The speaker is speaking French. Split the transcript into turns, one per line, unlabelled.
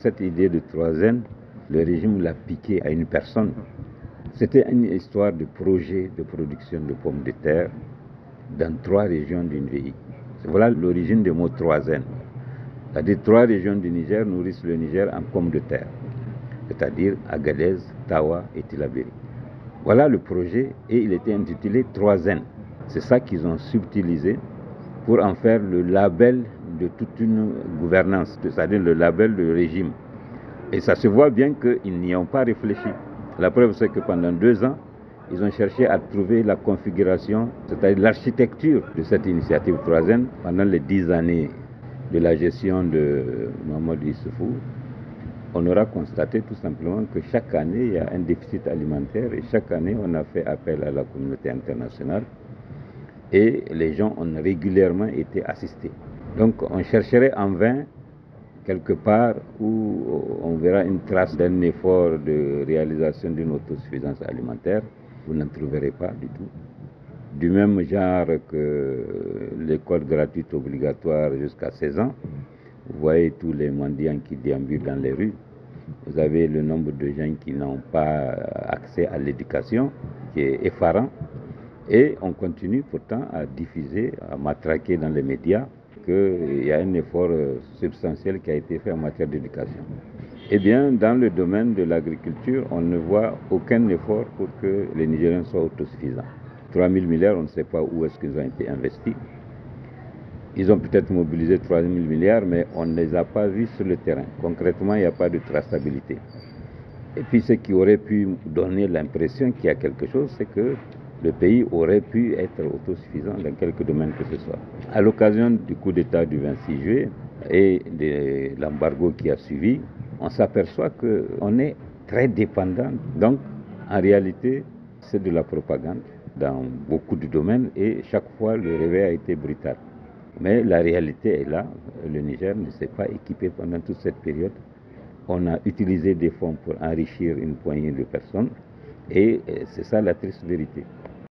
Cette idée de 3N, le régime l'a piqué à une personne. C'était une histoire de projet de production de pommes de terre dans 3 régions du pays. Voilà l'origine du mot 3N. C'est-à-dire 3 régions du Niger nourrissent le Niger en pommes de terre, c'est-à-dire Agadez, Tawa et Tillabéri. Voilà le projet et il était intitulé 3N. C'est ça qu'ils ont subtilisé pour en faire le label de toute une gouvernance, c'est-à-dire le label de régime. Et ça se voit bien qu'ils n'y ont pas réfléchi. La preuve, c'est que pendant 2 ans, ils ont cherché à trouver la configuration, c'est-à-dire l'architecture de cette initiative 3N pendant les 10 années de la gestion de Mamadou Issoufou. On aura constaté tout simplement que chaque année, il y a un déficit alimentaire et chaque année, on a fait appel à la communauté internationale et les gens ont régulièrement été assistés. Donc, on chercherait en vain quelque part où on verra une trace d'un effort de réalisation d'une autosuffisance alimentaire. Vous n'en trouverez pas du tout. Du même genre que l'école gratuite obligatoire jusqu'à 16 ans, vous voyez tous les mendiants qui déambulent dans les rues. Vous avez le nombre de gens qui n'ont pas accès à l'éducation, qui est effarant. Et on continue pourtant à diffuser, à matraquer dans les médias qu'il y a un effort substantiel qui a été fait en matière d'éducation. Eh bien, dans le domaine de l'agriculture, on ne voit aucun effort pour que les Nigériens soient autosuffisants. 3 000 milliards, on ne sait pas où est-ce qu'ils ont été investis. Ils ont peut-être mobilisé 3 000 milliards, mais on ne les a pas vus sur le terrain. Concrètement, il n'y a pas de traçabilité. Et puis, ce qui aurait pu donner l'impression qu'il y a quelque chose, c'est que le pays aurait pu être autosuffisant dans quelques domaines que ce soit. À l'occasion du coup d'État du 26 juillet et de l'embargo qui a suivi, on s'aperçoit qu'on est très dépendant. Donc, en réalité, c'est de la propagande dans beaucoup de domaines et chaque fois, le réveil a été brutal. Mais la réalité est là. Le Niger ne s'est pas équipé pendant toute cette période. On a utilisé des fonds pour enrichir une poignée de personnes et c'est ça la triste vérité.